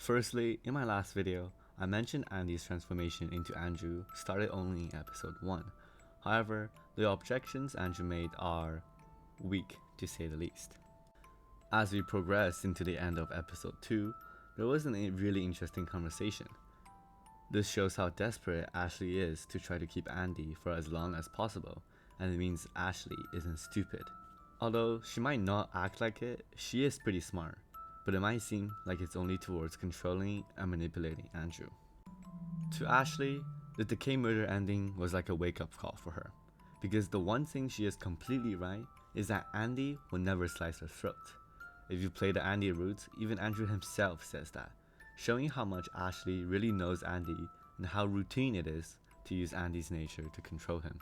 Firstly, in my last video, I mentioned Andy's transformation into Andrew started only in episode 1. However, the objections Andrew made are weak to say the least. As we progress into the end of episode 2, there was a really interesting conversation. This shows how desperate Ashley is to try to keep Andy for as long as possible, and it means Ashley isn't stupid. Although she might not act like it, she is pretty smart, but it might seem like it's only towards controlling and manipulating Andrew. To Ashley, the Decay murder ending was like a wake-up call for her, because the one thing she is completely right is that Andy will never slice her throat. If you play the Andy route, even Andrew himself says that, showing how much Ashley really knows Andy and how routine it is to use Andy's nature to control him.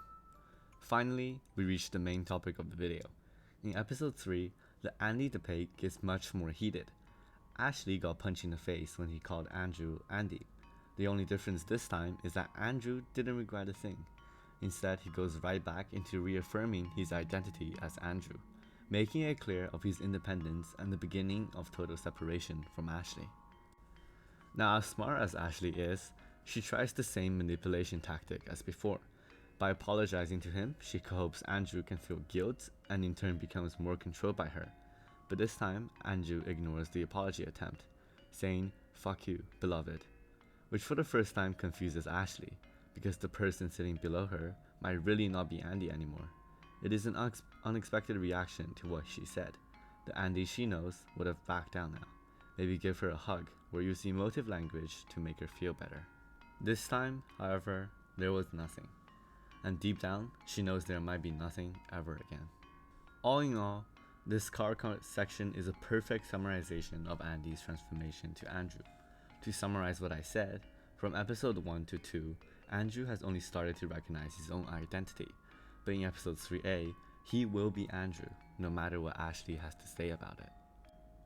Finally, we reach the main topic of the video. In episode 3, the Andy debate gets much more heated. Ashley got punched in the face when he called Andrew Andy. The only difference this time is that Andrew didn't regret a thing. Instead, he goes right back into reaffirming his identity as Andrew, making it clear of his independence and the beginning of total separation from Ashley. Now, as smart as Ashley is, she tries the same manipulation tactic as before. By apologizing to him, she hopes Andrew can feel guilt and in turn becomes more controlled by her. But this time, Andrew ignores the apology attempt, saying, "Fuck you, beloved," which for the first time confuses Ashley, because the person sitting below her might really not be Andy anymore. It is an unexpected reaction to what she said. The Andy she knows would have backed down now. Maybe give her a hug or use emotive language to make her feel better. This time, however, there was nothing. And deep down, she knows there might be nothing ever again. All in all, this car section is a perfect summarization of Andy's transformation to Andrew. To summarize what I said, from episode 1 to 2, Andrew has only started to recognize his own identity, but in episode 3A, he will be Andrew, no matter what Ashley has to say about it.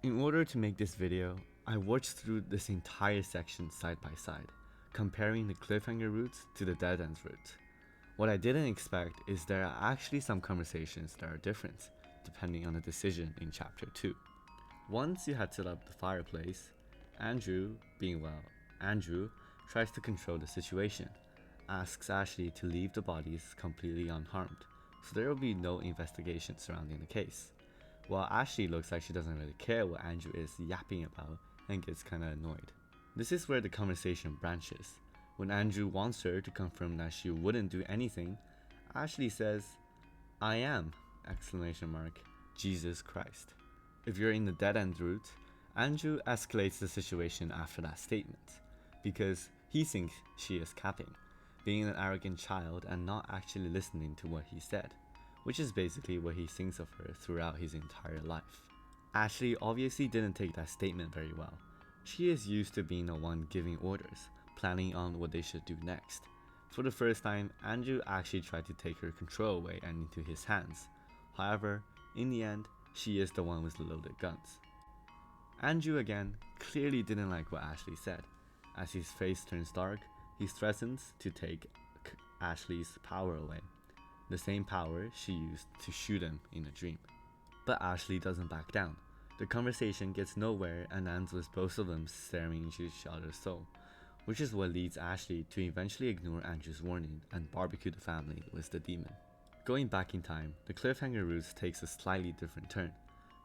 In order to make this video, I watched through this entire section side by side, comparing the cliffhanger route to the dead ends route. What I didn't expect is there are actually some conversations that are different, depending on the decision in chapter 2. Once you had set up the fireplace, Andrew tries to control the situation, asks Ashley to leave the bodies completely unharmed, so there will be no investigation surrounding the case. While Ashley looks like she doesn't really care what Andrew is yapping about and gets kinda annoyed. This is where the conversation branches. When Andrew wants her to confirm that she wouldn't do anything, Ashley says, "I am!" Jesus Christ. If you're in the dead end route, Andrew escalates the situation after that statement, because he thinks she is capping, being an arrogant child and not actually listening to what he said, which is basically what he thinks of her throughout his entire life. Ashley obviously didn't take that statement very well. She is used to being the one giving orders, planning on what they should do next. For the first time, Andrew actually tried to take her control away and into his hands. However, in the end, she is the one with the loaded guns. Andrew again clearly didn't like what Ashley said. As his face turns dark, he threatens to take Ashley's power away, the same power she used to shoot him in a dream. But Ashley doesn't back down. The conversation gets nowhere and ends with both of them staring into each other's soul, which is what leads Ashley to eventually ignore Andrew's warning and barbecue the family with the demon. Going back in time, the cliffhanger route takes a slightly different turn.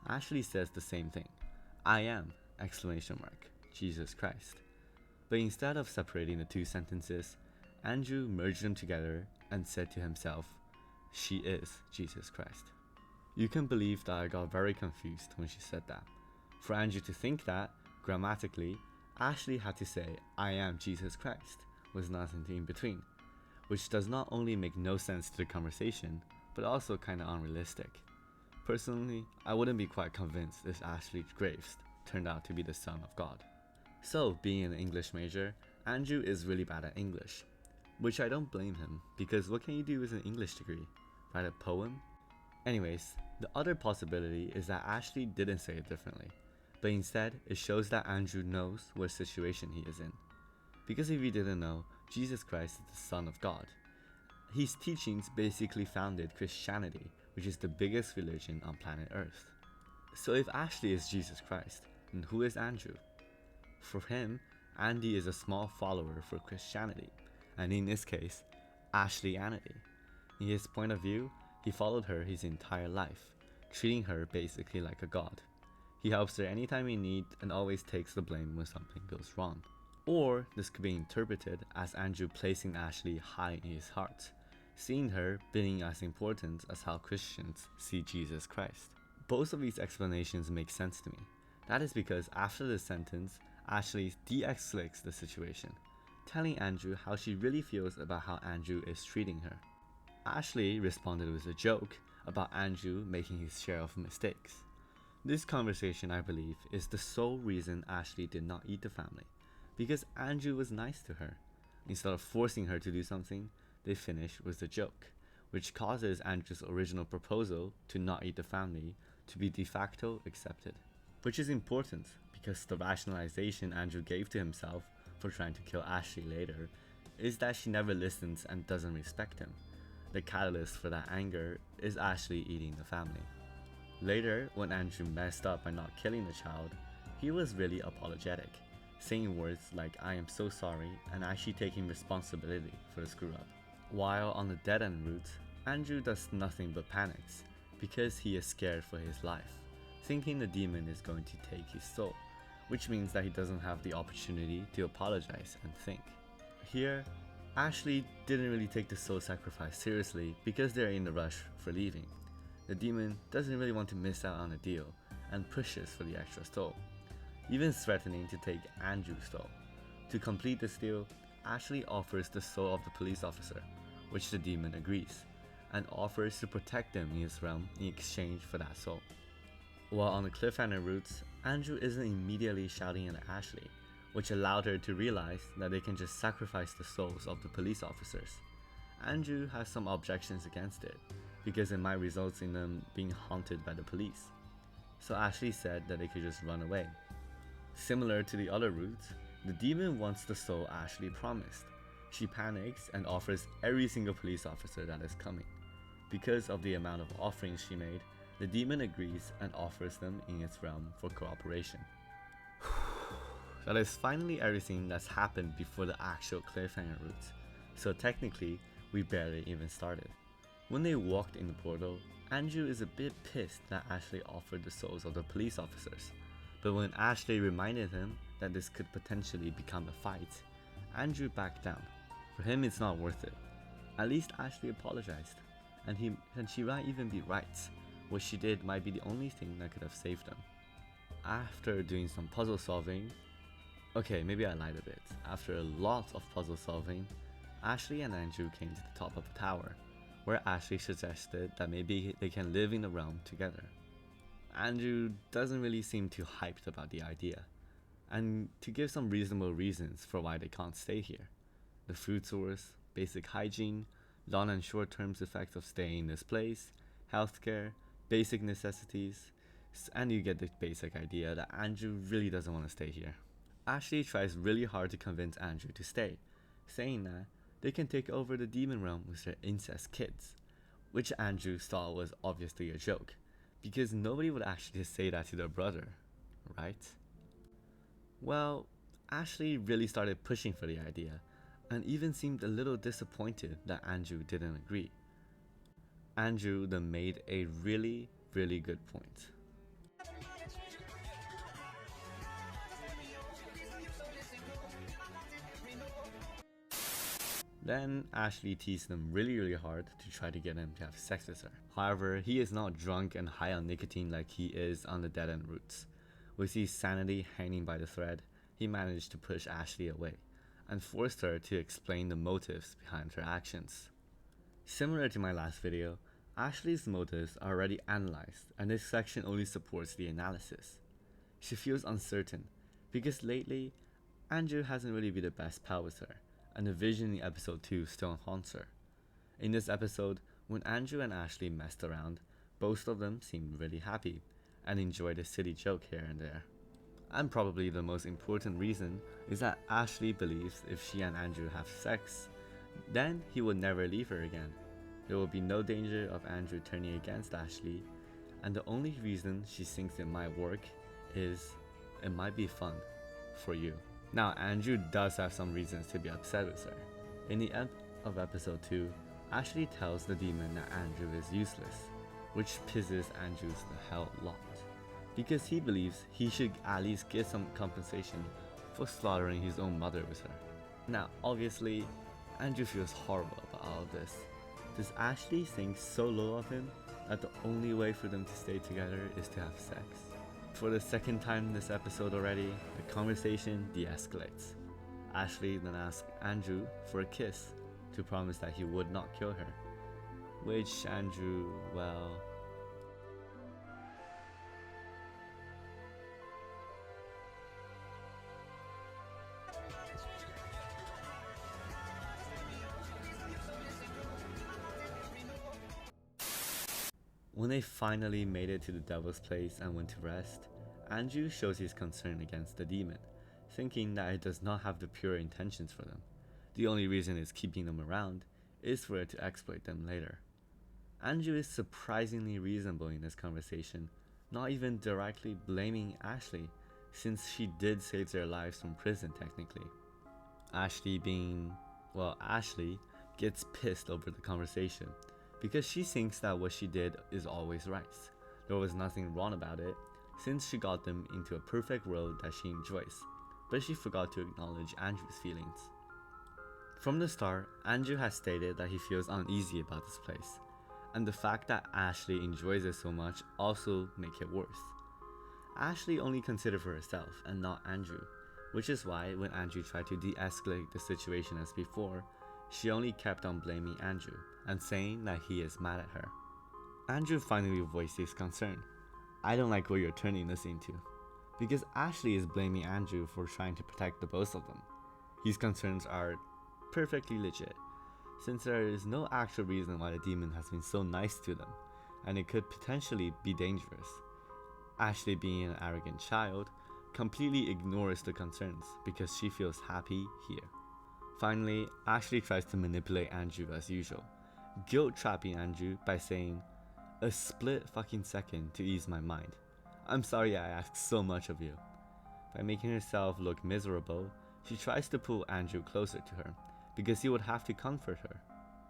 Ashley says the same thing, "I am!" Jesus Christ. But instead of separating the two sentences, Andrew merged them together and said to himself, "She is Jesus Christ." You can believe that I got very confused when she said that. For Andrew to think that, grammatically, Ashley had to say, "I am Jesus Christ," with nothing in between, which does not only make no sense to the conversation, but also kinda unrealistic. Personally, I wouldn't be quite convinced if Ashley Graves turned out to be the Son of God. So, being an English major, Andrew is really bad at English, which I don't blame him, because what can you do with an English degree? Write a poem? Anyways, the other possibility is that Ashley didn't say it differently, but instead it shows that Andrew knows what situation he is in. Because if you didn't know, Jesus Christ is the Son of God. His teachings basically founded Christianity, which is the biggest religion on planet Earth. So if Ashley is Jesus Christ, then who is Andrew? For him, Andy is a small follower for Christianity, and in this case, Ashley-anity. In his point of view, he followed her his entire life, treating her basically like a god. He helps her anytime in need and always takes the blame when something goes wrong. Or this could be interpreted as Andrew placing Ashley high in his heart, seeing her being as important as how Christians see Jesus Christ. Both of these explanations make sense to me. That is because after this sentence, Ashley de-escalates the situation, telling Andrew how she really feels about how Andrew is treating her. Ashley responded with a joke about Andrew making his share of mistakes. This conversation, I believe, is the sole reason Ashley did not eat the family, because Andrew was nice to her. Instead of forcing her to do something, they finish with a joke, which causes Andrew's original proposal to not eat the family to be de facto accepted. Which is important, because the rationalization Andrew gave to himself for trying to kill Ashley later is that she never listens and doesn't respect him. The catalyst for that anger is Ashley eating the family. Later, when Andrew messed up by not killing the child, he was really apologetic, saying words like "I am so sorry" and actually taking responsibility for the screw up. While on the dead end route, Andrew does nothing but panics because he is scared for his life, thinking the demon is going to take his soul, which means that he doesn't have the opportunity to apologize and think. Here, Ashley didn't really take the soul sacrifice seriously because they're in a rush for leaving. The demon doesn't really want to miss out on a deal and pushes for the extra soul, even threatening to take Andrew's soul. To complete this deal, Ashley offers the soul of the police officer, which the demon agrees, and offers to protect them in his realm in exchange for that soul. While on the cliffhanger route, Andrew isn't immediately shouting at Ashley, which allowed her to realize that they can just sacrifice the souls of the police officers. Andrew has some objections against it, because it might result in them being haunted by the police. So Ashley said that they could just run away. Similar to the other route, the demon wants the soul Ashley promised. She panics and offers every single police officer that is coming. Because of the amount of offerings she made, the demon agrees and offers them in its realm for cooperation. That is finally everything that's happened before the actual cliffhanger route, so technically we barely even started. When they walked in the portal, Andrew is a bit pissed that Ashley offered the souls of the police officers, but when Ashley reminded him that this could potentially become a fight, Andrew backed down. For him, it's not worth it. At least Ashley apologized, and she might even be right. What she did might be the only thing that could have saved them. After doing some puzzle solving, okay, maybe I lied a bit. After a lot of puzzle solving, Ashley and Andrew came to the top of the tower, where Ashley suggested that maybe they can live in the realm together. Andrew doesn't really seem too hyped about the idea, and to give some reasonable reasons for why they can't stay here. The food source, basic hygiene, long and short term effects of staying in this place, healthcare, basic necessities, and you get the basic idea that Andrew really doesn't want to stay here. Ashley tries really hard to convince Andrew to stay, saying that they can take over the demon realm with their incest kids, which Andrew thought was obviously a joke, because nobody would actually say that to their brother, right? Well, Ashley really started pushing for the idea, and even seemed a little disappointed that Andrew didn't agree. Andrew then made a really good point. Then Ashley teased him really hard to try to get him to have sex with her. However, he is not drunk and high on nicotine like he is on the dead end routes. With his sanity hanging by the thread, he managed to push Ashley away and forced her to explain the motives behind her actions. Similar to my last video, Ashley's motives are already analyzed, and this section only supports the analysis. She feels uncertain because lately, Andrew hasn't really been the best pal with her, and the vision in episode 2 still haunts her. In this episode, when Andrew and Ashley messed around, both of them seemed really happy and enjoyed a silly joke here and there. And probably the most important reason is that Ashley believes if she and Andrew have sex, then he will never leave her again. There will be no danger of Andrew turning against Ashley, and the only reason she thinks it might work is it might be fun. for you. Now, Andrew does have some reasons to be upset with her. In the end of episode 2, Ashley tells the demon that Andrew is useless, which pisses Andrew the hell lot, because he believes he should at least get some compensation for slaughtering his own mother with her. Now, obviously, Andrew feels horrible about all of this. Does Ashley think so low of him that the only way for them to stay together is to have sex? For the second time in this episode already, the conversation de-escalates. Ashley then asks Andrew for a kiss to promise that he would not kill her, which Andrew, well... When they finally made it to the devil's place and went to rest, Andrew shows his concern against the demon, thinking that it does not have the pure intentions for them. The only reason it's keeping them around is for it to exploit them later. Andrew is surprisingly reasonable in this conversation, not even directly blaming Ashley, since she did save their lives from prison technically. Ashley gets pissed over the conversation, because she thinks that what she did is always right. There was nothing wrong about it, since she got them into a perfect world that she enjoys, but she forgot to acknowledge Andrew's feelings. From the start, Andrew has stated that he feels uneasy about this place, and the fact that Ashley enjoys it so much also make it worse. Ashley only considered for herself and not Andrew, which is why when Andrew tried to de-escalate the situation as before, she only kept on blaming Andrew and saying that he is mad at her. Andrew finally voiced his concern. I don't like what you're turning this into, because Ashley is blaming Andrew for trying to protect the both of them. His concerns are perfectly legit, since there is no actual reason why the demon has been so nice to them, and it could potentially be dangerous. Ashley, being an arrogant child, completely ignores the concerns because she feels happy here. Finally, Ashley tries to manipulate Andrew as usual, guilt-trapping Andrew by saying, "A split fucking second to ease my mind. I'm sorry I asked so much of you." By making herself look miserable, she tries to pull Andrew closer to her, because he would have to comfort her,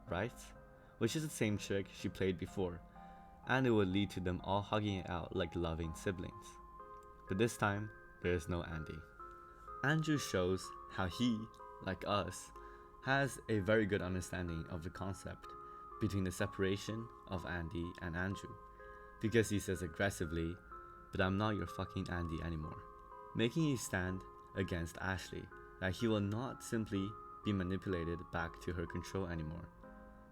right? Which is the same trick she played before, and it would lead to them all hugging it out like loving siblings. But this time, there is no Andy. Andrew shows how he, like us, has a very good understanding of the concept between the separation of Andy and Andrew, because he says aggressively, "But I'm not your fucking Andy anymore," making his stand against Ashley that he will not simply be manipulated back to her control anymore.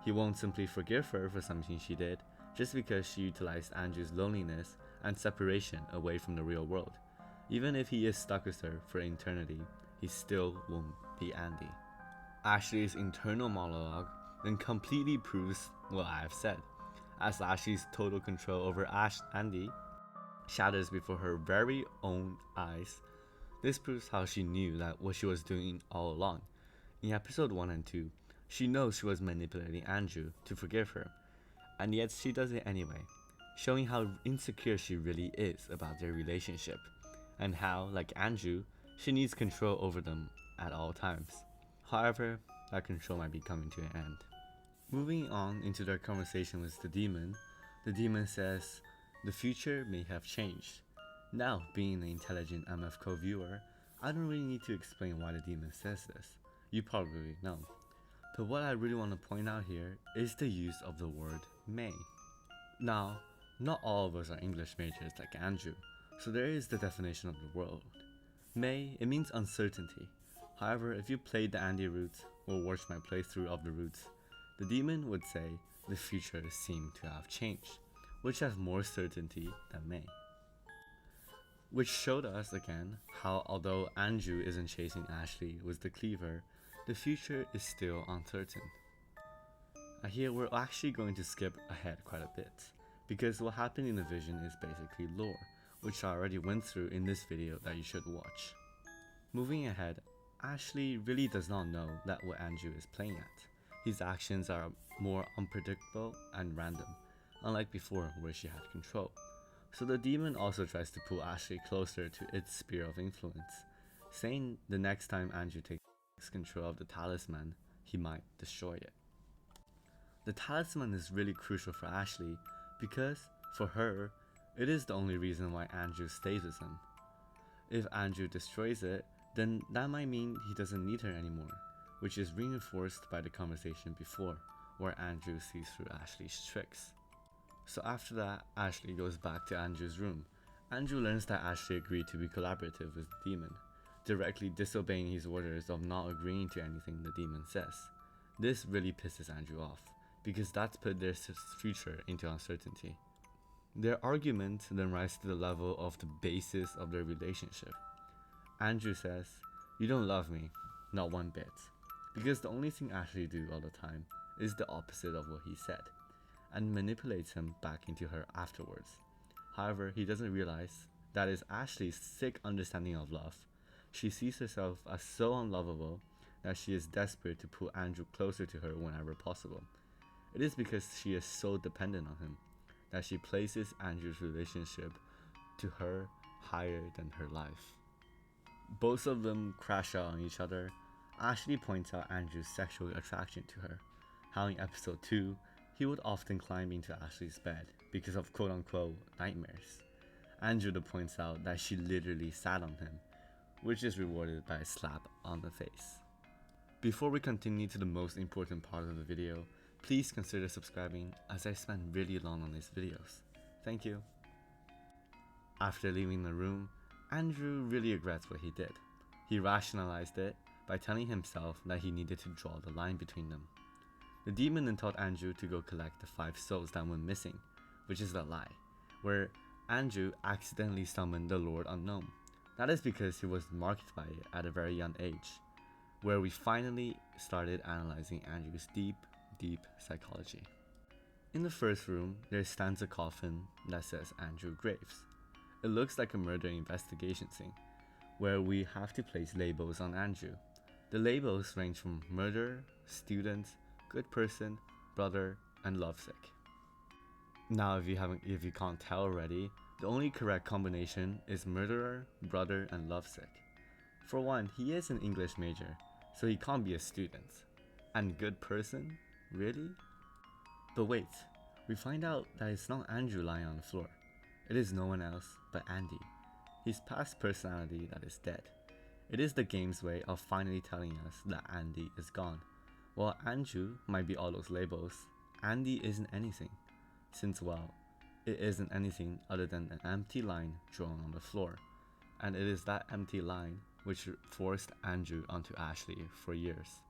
He won't simply forgive her for something she did just because she utilized Andrew's loneliness and separation away from the real world. Even if he is stuck with her for eternity, he still won't be Andy. Ashley's internal monologue then completely proves what I have said, as Ashley's total control over Andy shatters before her very own eyes. This proves how she knew that what she was doing all along. In episode 1 and 2, she knows she was manipulating Andrew to forgive her, and yet she does it anyway, showing how insecure she really is about their relationship, and how, like Andrew, she needs control over them at all times. However, that control might be coming to an end. Moving on into their conversation with the demon says, "The future may have changed." Now, being an intelligent MFCO viewer, I don't really need to explain why the demon says this. You probably know. But what I really want to point out here is the use of the word may. Now, not all of us are English majors like Andrew, so there is the definition of the word. May, it means uncertainty. However, if you played the Andy route or watched my playthrough of the routes, the demon would say the future seemed to have changed, which has more certainty than may. Which showed us again how although Andrew isn't chasing Ashley with the cleaver, the future is still uncertain. Here we're actually going to skip ahead quite a bit, because what happened in the vision is basically lore, which I already went through in this video that you should watch. Moving ahead, Ashley really does not know that what Andrew is playing at. His actions are more unpredictable and random, unlike before where she had control. So the demon also tries to pull Ashley closer to its sphere of influence, saying the next time Andrew takes control of the talisman, he might destroy it. The talisman is really crucial for Ashley because, for her, it is the only reason why Andrew stays with him. If Andrew destroys it, then that might mean he doesn't need her anymore, which is reinforced by the conversation before, where Andrew sees through Ashley's tricks. So after that, Ashley goes back to Andrew's room. Andrew learns that Ashley agreed to be collaborative with the demon, directly disobeying his orders of not agreeing to anything the demon says. This really pisses Andrew off, because that's put their future into uncertainty. Their argument then rises to the level of the basis of their relationship. Andrew says, "You don't love me, not one bit," because the only thing Ashley do all the time is the opposite of what he said, and manipulates him back into her afterwards. However, he doesn't realize that is Ashley's sick understanding of love. She sees herself as so unlovable that she is desperate to pull Andrew closer to her whenever possible. It is because she is so dependent on him that she places Andrew's relationship to her higher than her life. Both of them crash out on each other. Ashley points out Andrew's sexual attraction to her, how in episode 2, he would often climb into Ashley's bed because of quote-unquote nightmares. Andrew points out that she literally sat on him, which is rewarded by a slap on the face. Before we continue to the most important part of the video, please consider subscribing as I spend really long on these videos. Thank you. After leaving the room, Andrew really regrets what he did. He rationalized it by telling himself that he needed to draw the line between them. The demon then told Andrew to go collect the 5 souls that went missing, which is a lie, where Andrew accidentally summoned the Lord Unknown. That is because he was marked by it at a very young age, where we finally started analyzing Andrew's deep psychology. In the first room, there stands a coffin that says Andrew Graves. It looks like a murder investigation scene, where we have to place labels on Andrew. The labels range from murderer, student, good person, brother, and lovesick. Now if you can't tell already, the only correct combination is murderer, brother, and lovesick. For one, he is an English major, so he can't be a student. And good person? Really? But wait, we find out that it's not Andrew lying on the floor. It is no one else but Andy, his past personality that is dead. It is the game's way of finally telling us that Andy is gone. While Andrew might be all those labels, Andy isn't anything, since, well, it isn't anything other than an empty line drawn on the floor, and it is that empty line which forced Andrew onto Ashley for years.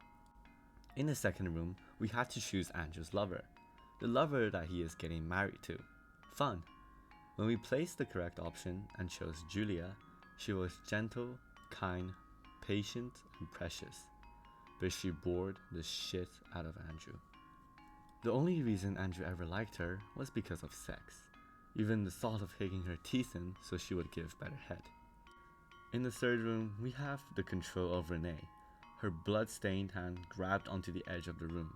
In the second room, we had to choose Andrew's lover, the lover that he is getting married to. Fun! When we placed the correct option and chose Julia, she was gentle, kind, patient, and precious, but she bored the shit out of Andrew. The only reason Andrew ever liked her was because of sex, even the thought of higging her teeth in so she would give better head. In the third room, we have the control of Renee. Her blood-stained hand grabbed onto the edge of the room.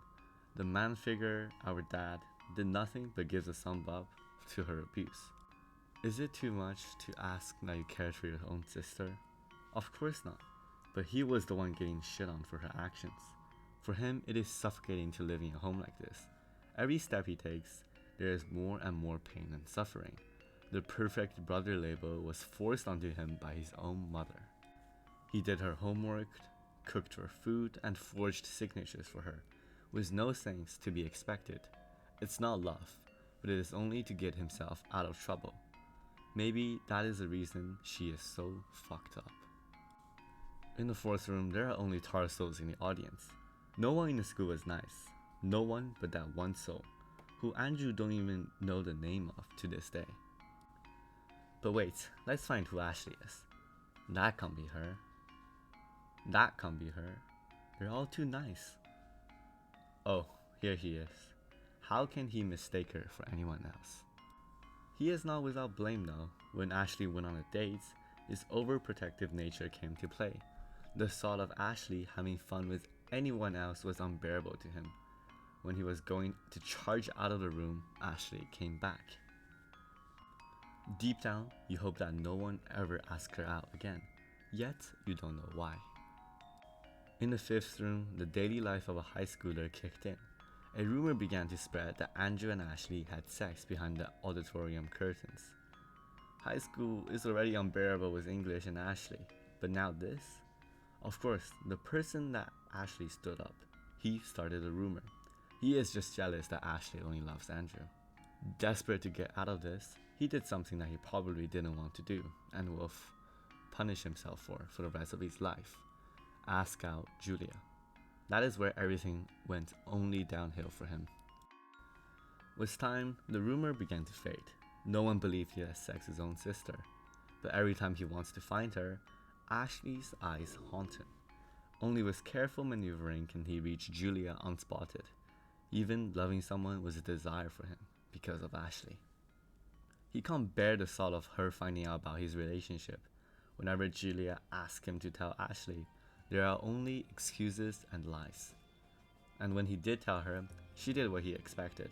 The man figure, our dad, did nothing but gives a thumb up to her abuse. Is it too much to ask that you cared for your own sister? Of course not, but he was the one getting shit on for her actions. For him, it is suffocating to live in a home like this. Every step he takes, there is more and more pain and suffering. The perfect brother label was forced onto him by his own mother. He did her homework, cooked her food, and forged signatures for her, with no thanks to be expected. It's not love, but it is only to get himself out of trouble. Maybe that is the reason she is so fucked up. In the fourth room, there are only tar souls in the audience. No one in the school is nice. No one but that one soul, who Andrew don't even know the name of to this day. But wait, let's find who Ashley is. That can't be her. That can't be her. They're all too nice. Oh, here he is. How can he mistake her for anyone else? He is not without blame though. When Ashley went on a date, his overprotective nature came to play. The thought of Ashley having fun with anyone else was unbearable to him. When he was going to charge out of the room, Ashley came back. Deep down, you hope that no one ever asks her out again, yet you don't know why. In the fifth room, the daily life of a high schooler kicked in. A rumor began to spread that Andrew and Ashley had sex behind the auditorium curtains. High school is already unbearable with English and Ashley, but now this? Of course, the person that Ashley stood up, he started a rumor. He is just jealous that Ashley only loves Andrew. Desperate to get out of this, he did something that he probably didn't want to do and will punish himself for the rest of his life. Ask out Julia. That is where everything went only downhill for him. With time, the rumor began to fade. No one believed he had sex with his own sister, but every time he wants to find her, Ashley's eyes haunt him. Only with careful maneuvering can he reach Julia unspotted. Even loving someone was a desire for him because of Ashley. He can't bear the thought of her finding out about his relationship. Whenever Julia asks him to tell Ashley, there are only excuses and lies. And when he did tell her, she did what he expected.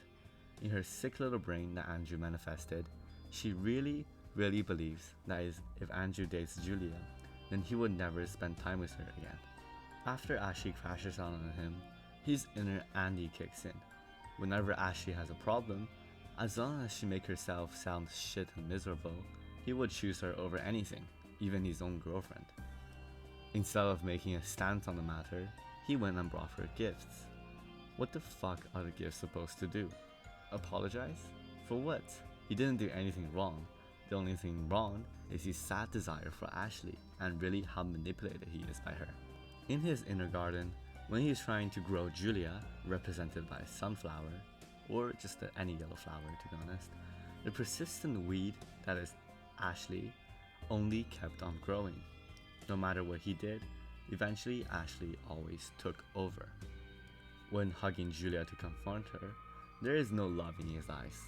In her sick little brain that Andrew manifested, she really believes that if Andrew dates Julia, then he would never spend time with her again. After Ashley crashes out on him, his inner Andy kicks in. Whenever Ashley has a problem, as long as she makes herself sound shit and miserable, he would choose her over anything, even his own girlfriend. Instead of making a stance on the matter, he went and brought her gifts. What the fuck are the gifts supposed to do? Apologize? For what? He didn't do anything wrong. The only thing wrong is his sad desire for Ashley and really how manipulated he is by her. In his inner garden, when he is trying to grow Julia, represented by a sunflower, or just any yellow flower to be honest, the persistent weed that is Ashley only kept on growing. No matter what he did, eventually Ashley always took over. When hugging Julia to confront her, there is no love in his eyes,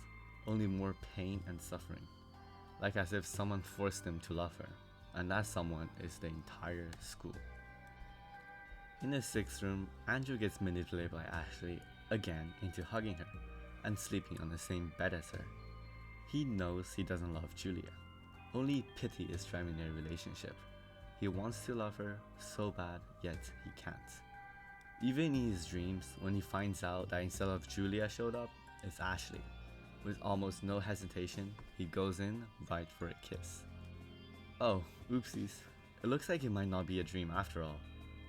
only more pain and suffering, like as if someone forced him to love her, and that someone is the entire school. In the sixth room, Andrew gets manipulated by Ashley again into hugging her and sleeping on the same bed as her. He knows he doesn't love Julia. Only pity is driving their relationship. He wants to love her so bad, yet he can't. Even in his dreams, when he finds out that instead of Julia showed up, it's Ashley. With almost no hesitation, he goes in right for a kiss. Oh, oopsies. It looks like it might not be a dream after all.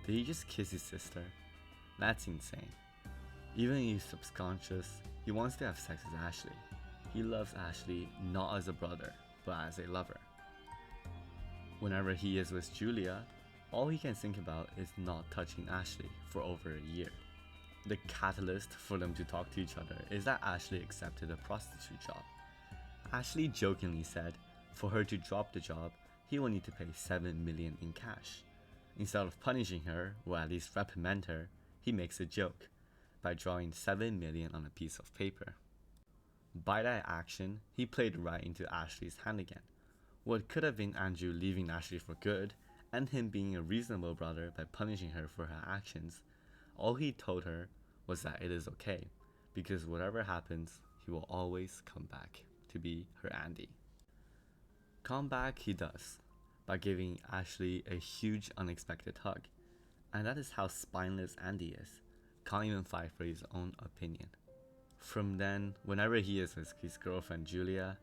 Did he just kiss his sister? That's insane. Even in his subconscious, he wants to have sex with Ashley. He loves Ashley not as a brother, but as a lover. Whenever he is with Julia, all he can think about is not touching Ashley for over a year. The catalyst for them to talk to each other is that Ashley accepted a prostitute job. Ashley jokingly said for her to drop the job, he will need to pay $7 million in cash. Instead of punishing her, or at least reprimand her, he makes a joke by drawing $7 million on a piece of paper. By that action, he played right into Ashley's hand again. What could have been Andrew leaving Ashley for good, and him being a reasonable brother by punishing her for her actions, all he told her was that it is okay, because whatever happens, he will always come back to be her Andy. Come back he does, by giving Ashley a huge unexpected hug, and that is how spineless Andy is, can't even fight for his own opinion. From then, whenever he is with his girlfriend Julia,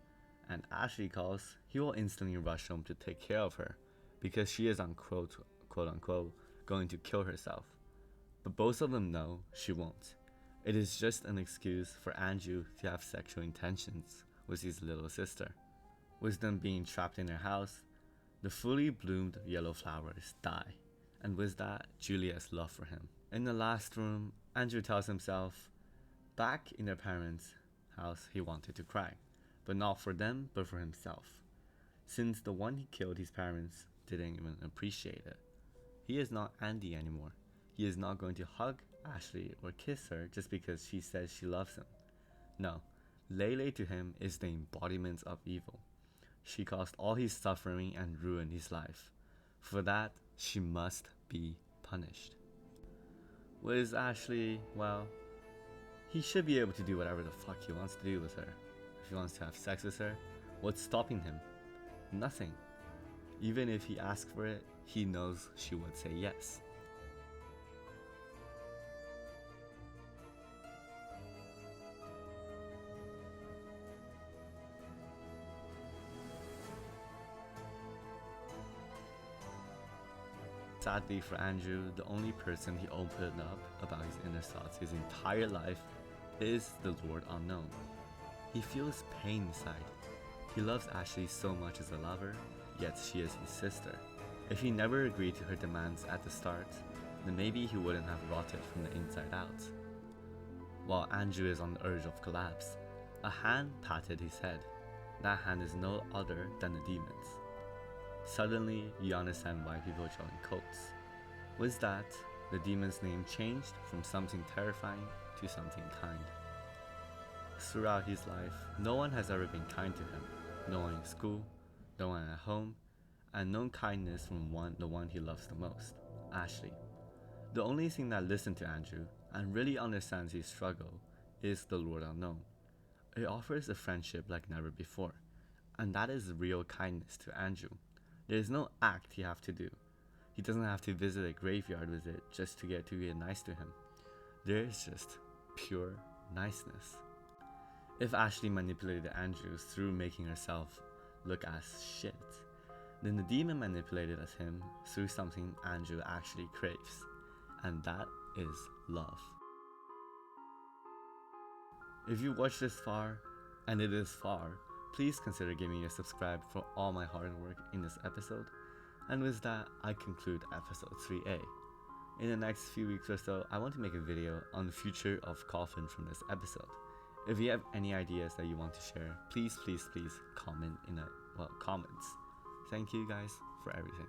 and Ashley calls, he will instantly rush home to take care of her, because she is quote unquote going to kill herself. But both of them know she won't. It is just an excuse for Andrew to have sexual intentions with his little sister. With them being trapped in their house, the fully bloomed yellow flowers die, and with that, Julia's love for him. In the last room, Andrew tells himself, back in their parents' house he wanted to cry, but not for them, but for himself. Since the one he killed his parents didn't even appreciate it. He is not Andy anymore. He is not going to hug Ashley or kiss her just because she says she loves him. No, Lele to him is the embodiment of evil. She caused all his suffering and ruined his life. For that, she must be punished. With Ashley, well, he should be able to do whatever the fuck he wants to do with her. If he wants to have sex with her, what's stopping him? Nothing. Even if he asks for it, he knows she would say yes. Sadly for Andrew, the only person he opened up about his inner thoughts his entire life is the Lord Unknown. He feels pain inside. He loves Ashley so much as a lover, yet she is his sister. If he never agreed to her demands at the start, then maybe he wouldn't have rotted from the inside out. While Andrew is on the edge of collapse, a hand patted his head. That hand is no other than the demons. Suddenly, you understand why people join cults. With that, the demon's name changed from something terrifying to something kind. Throughout his life, no one has ever been kind to him. No one in school, no one at home, and no kindness from the one he loves the most, Ashley. The only thing that listened to Andrew and really understands his struggle is the Lord Unknown. It offers a friendship like never before, and that is real kindness to Andrew. There is no act you have to do. He doesn't have to visit a graveyard visit just to get nice to him. There is just pure niceness. If Ashley manipulated Andrew through making herself look as shit, then the demon manipulated him through something Andrew actually craves, and that is love. If you watched this far, and it is far, please consider giving me a subscribe for all my hard work in this episode. And with that, I conclude episode 3A. In the next few weeks or so, I want to make a video on the future of Coffin from this episode. If you have any ideas that you want to share, please comment in the comments. Thank you guys for everything.